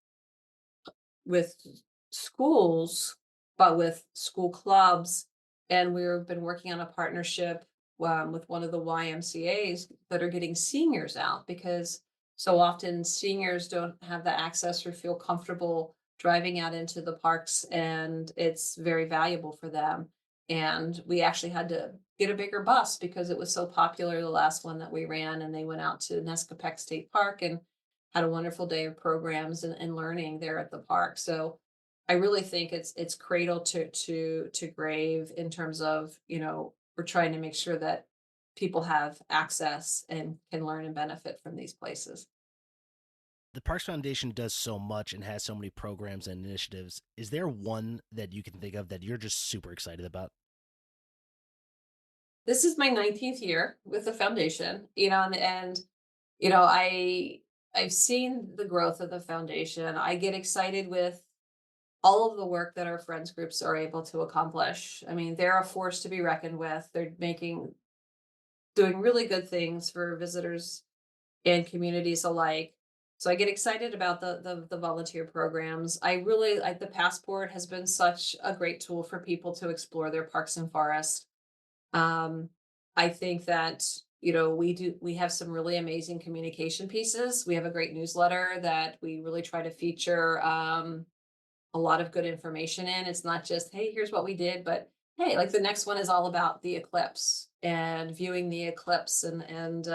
schools, but with school clubs. And we've been working on a partnership with one of the YMCA's that are getting seniors out, because so often seniors don't have the access or feel comfortable driving out into the parks, and it's very valuable for them. And we actually had to get a bigger bus because it was so popular, the last one that we ran, and they went out to Nescopec State Park and had a wonderful day of programs and learning there at the park. So I really think it's cradle to grave in terms of, we're trying to make sure that people have access and can learn and benefit from these places. The Parks Foundation does so much and has so many programs and initiatives. Is there one that you can think of that you're just super excited about? This is my 19th year with the foundation, and I've seen the growth of the foundation. I get excited with all of the work that our friends groups are able to accomplish. I mean, they're a force to be reckoned with. They're doing really good things for visitors and communities alike. So I get excited about the volunteer programs. I really like the passport has been such a great tool for people to explore their parks and forests. Um, I think that, we have some really amazing communication pieces. We have a great newsletter that we really try to feature a lot of good information in. It's not just, hey, here's what we did, but hey, like the next one is all about the eclipse and viewing the eclipse. And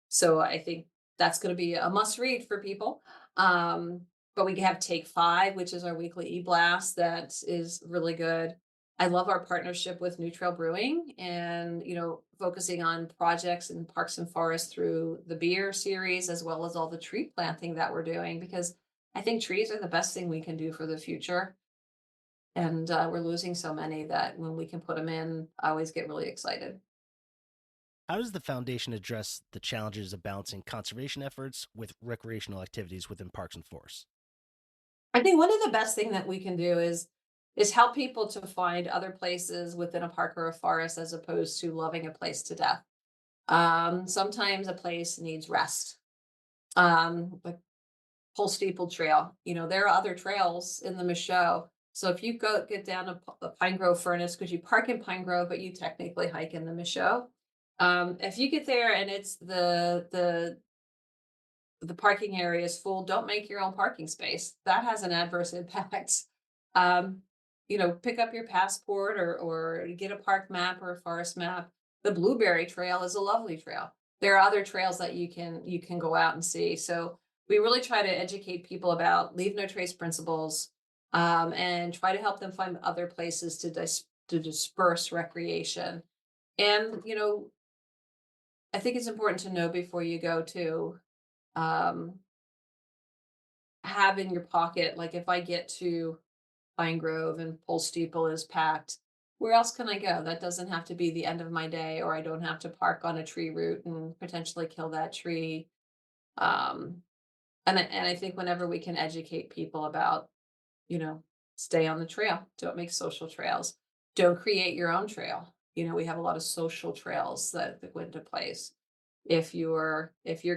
so I think that's going to be a must read for people. But we have Take Five, which is our weekly e-blast that is really good. I love our partnership with New Trail Brewing, and, focusing on projects in parks and forests through the beer series, as well as all the tree planting that we're doing, because I think trees are the best thing we can do for the future. And we're losing so many that when we can put them in, I always get really excited. How does the foundation address the challenges of balancing conservation efforts with recreational activities within parks and forests? I think one of the best thing that we can do is help people to find other places within a park or a forest, as opposed to loving a place to death. Sometimes a place needs rest. Like Whole Steeple Trail, there are other trails in the Michaux. So if you go get down to the Pine Grove Furnace, because you park in Pine Grove, but you technically hike in the Michaud. If you get there and it's the parking area is full, don't make your own parking space. That has an adverse impact. Um, pick up your passport or get a park map or a forest map. The Blueberry Trail is a lovely trail. There are other trails that you can go out and see. So we really try to educate people about leave no trace principles, and try to help them find other places to disperse recreation. And I think it's important to know before you go to, um, have in your pocket, like if I get to Pine Grove and Pole Steeple is packed, where else can I go? That doesn't have to be the end of my day, or I don't have to park on a tree root and potentially kill that tree. Um, and I think whenever we can educate people about, you know, stay on the trail, don't make social trails, don't create your own trail. We have a lot of social trails that go into place. If you're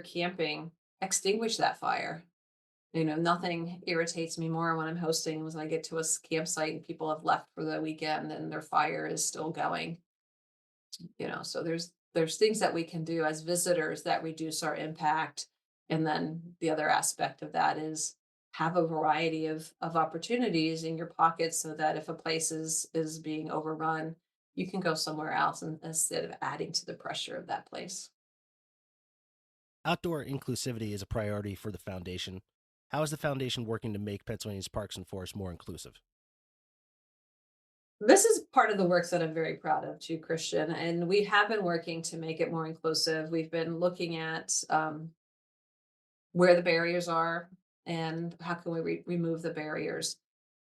camping, extinguish that fire. Nothing irritates me more when I'm hosting was when I get to a campsite and people have left for the weekend and their fire is still going. So there's things that we can do as visitors that reduce our impact. And then the other aspect of that is have a variety of opportunities in your pocket so that if a place is being overrun, you can go somewhere else instead of adding to the pressure of that place. Outdoor inclusivity is a priority for the foundation. How is the foundation working to make Pennsylvania's parks and forests more inclusive? This is part of the works that I'm very proud of too, Christian. And we have been working to make it more inclusive. We've been looking at, where the barriers are and how can we remove the barriers.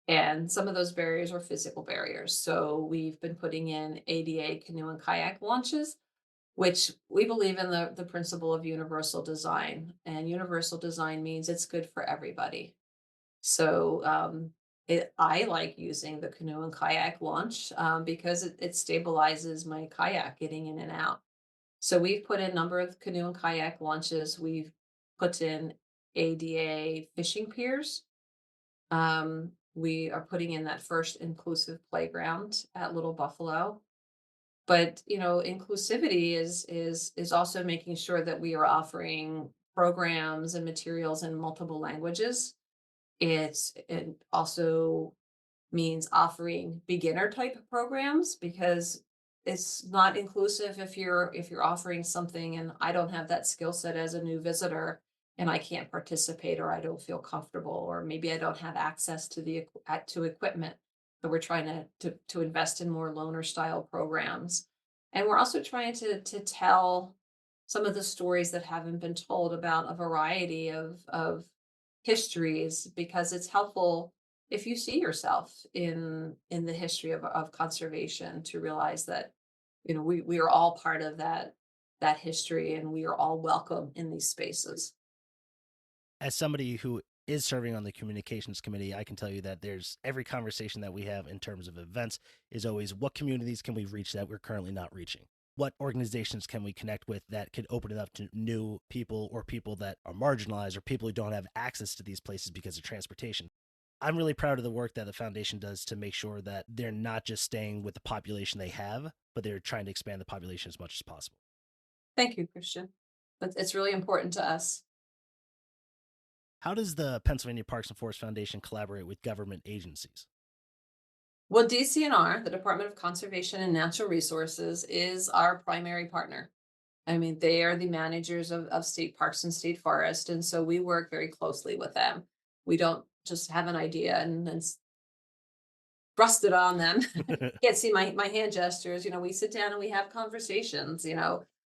And some of those barriers are physical barriers. So we've been putting in ADA canoe and kayak launches, which we believe in the principle of universal design. And universal design means it's good for everybody. So I like using the canoe and kayak launch, because it stabilizes my kayak getting in and out. So we've put in a number of canoe and kayak launches. We've put in ADA fishing piers. We are putting in that first inclusive playground at Little Buffalo. But inclusivity is also making sure that we are offering programs and materials in multiple languages. It also means offering beginner type programs because it's not inclusive if you're offering something and I don't have that skill set as a new visitor and I can't participate or I don't feel comfortable or maybe I don't have access to to equipment. So we're trying to invest in more loaner style programs. And we're also trying to tell some of the stories that haven't been told about a variety of histories because it's helpful if you see yourself in the history of conservation to realize that we are all part of that history and we are all welcome in these spaces. As somebody who is serving on the communications committee, I can tell you that there's every conversation that we have in terms of events is always what communities can we reach that we're currently not reaching? What organizations can we connect with that could open it up to new people or people that are marginalized or people who don't have access to these places because of transportation? I'm really proud of the work that the foundation does to make sure that they're not just staying with the population they have, but they're trying to expand the population as much as possible. Thank you, Christian. But it's really important to us. How does the Pennsylvania Parks and Forest Foundation collaborate with government agencies? Well, DCNR, the Department of Conservation and Natural Resources, is our primary partner. I mean, they are the managers of state parks and state forest, and so we work very closely with them. We don't just have an idea and then thrust it on them. Can't see my hand gestures. We sit down and we have conversations.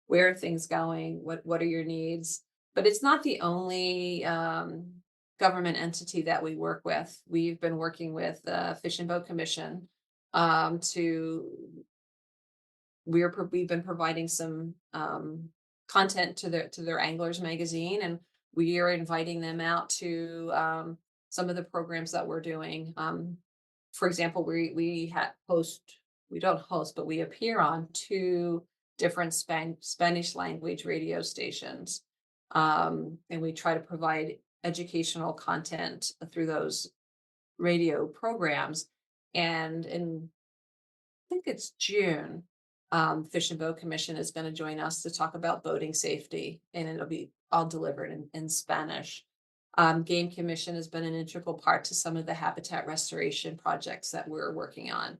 Where are things going? What are your needs? But it's not the only government entity that we work with. We've been working with Fish and Boat Commission, to we've been providing some content to their anglers magazine, and we are inviting them out to some of the programs that we're doing. For example, we don't host, but we appear on two different Spanish language radio stations, and we try to provide educational content through those radio programs. And in, I think it's June, Fish and Boat Commission is going to join us to talk about boating safety, and it'll be all delivered in Spanish. Game Commission has been an integral part to some of the habitat restoration projects that we're working on,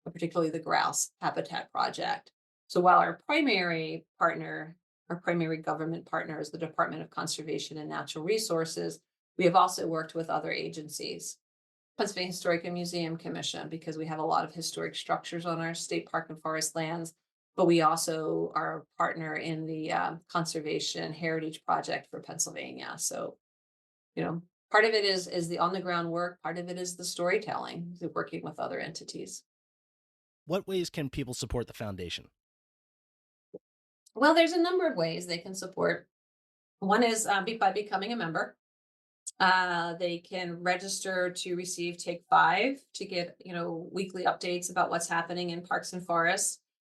particularly the grouse habitat project. So while our primary partner, our primary government partner is the Department of Conservation and Natural Resources, we have also worked with other agencies. Pennsylvania Historic and Museum Commission, because we have a lot of historic structures on our state park and forest lands, but we also are a partner in the Conservation Heritage Project for Pennsylvania. So, part of it is the on the ground work, part of it is the storytelling, working with other entities. What ways can people support the foundation? Well, there's a number of ways they can support. One is by becoming a member. They can register to receive Take 5 to get, weekly updates about what's happening in parks and forests.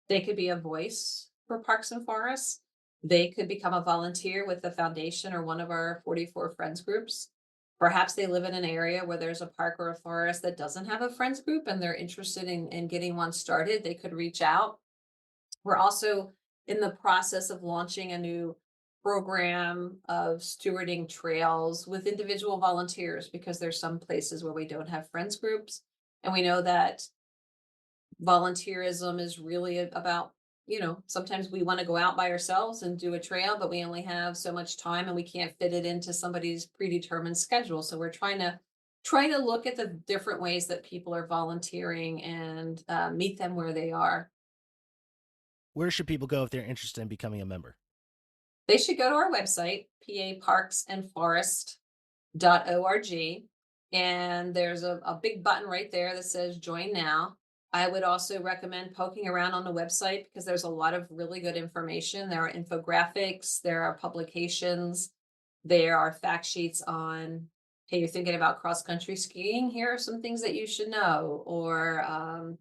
They could be a voice for parks and forests. They could become a volunteer with the foundation or one of our 44 friends groups. Perhaps they live in an area where there's a park or a forest that doesn't have a friends group and they're interested in getting one started. They could reach out. We're also in the process of launching a new program of stewarding trails with individual volunteers, because there's some places where we don't have friends groups. And we know that volunteerism is really about, sometimes we want to go out by ourselves and do a trail, but we only have so much time and we can't fit it into somebody's predetermined schedule. So we're trying to look at the different ways that people are volunteering and meet them where they are. Where should people go if they're interested in becoming a member? They should go to our website, paparksandforest.org, and there's a big button right there that says join now. I would also recommend poking around on the website because there's a lot of really good information. There are infographics, there are publications, there are fact sheets on, hey, you're thinking about cross-country skiing, here are some things that you should know, or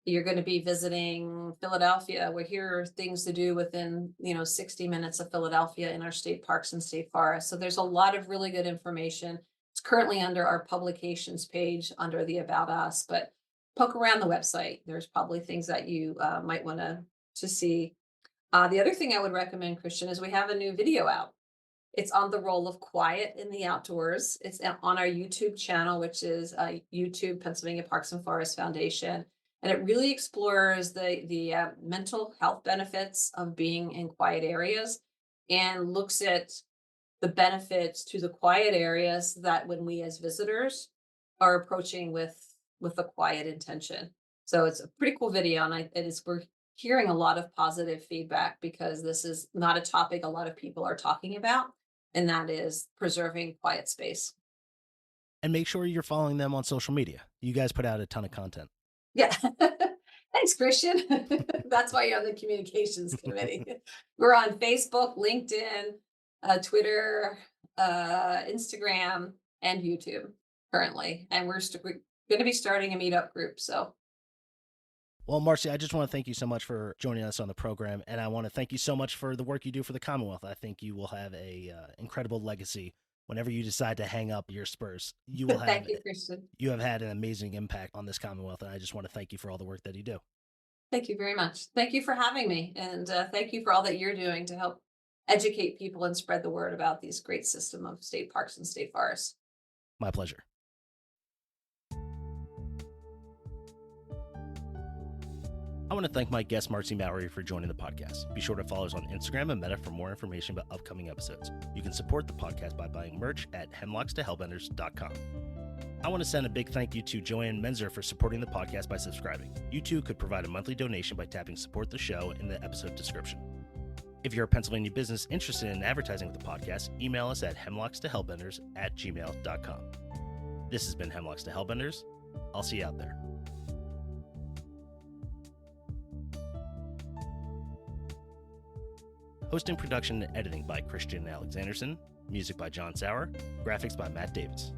you're going to be visiting Philadelphia, where here are things to do within 60 minutes of Philadelphia in our state parks and state forests. So there's a lot of really good information. It's currently under our publications page under the About Us, but poke around the website. There's probably things that you might want to see. The other thing I would recommend, Christian, is we have a new video out. It's on the role of quiet in the outdoors. It's on our YouTube channel, which is YouTube Pennsylvania Parks and Forest Foundation. And it really explores the mental health benefits of being in quiet areas and looks at the benefits to the quiet areas that when we as visitors are approaching with a quiet intention. So it's a pretty cool video, and we're hearing a lot of positive feedback because this is not a topic a lot of people are talking about, and that is preserving quiet space. And make sure you're following them on social media. You guys put out a ton of content. Yeah. Thanks, Christian. That's why you're on the communications committee. We're on Facebook, LinkedIn, Twitter, Instagram, and YouTube currently. And we're going to be starting a meetup group. So. Well, Marcy, I just want to thank you so much for joining us on the program. And I want to thank you so much for the work you do for the Commonwealth. I think you will have a incredible legacy. Whenever you decide to hang up your spurs, you will have. Thank you, Christian. You have had an amazing impact on this Commonwealth, and I just want to thank you for all the work that you do. Thank you very much. Thank you for having me, and thank you for all that you're doing to help educate people and spread the word about these great system of state parks and state forests. My pleasure. I want to thank my guest, Marcy Mowry, for joining the podcast. Be sure to follow us on Instagram and Meta for more information about upcoming episodes. You can support the podcast by buying merch at hemlockstohellbenders.com. I want to send a big thank you to Joanne Menzer for supporting the podcast by subscribing. You too could provide a monthly donation by tapping support the show in the episode description. If you're a Pennsylvania business interested in advertising with the podcast, email us at hemlockstohellbenders@gmail.com. This has been Hemlocks to Hellbenders. I'll see you out there. Hosting, production, and editing by Christian Alexanderson. Music by John Sauer. Graphics by Matt Davis.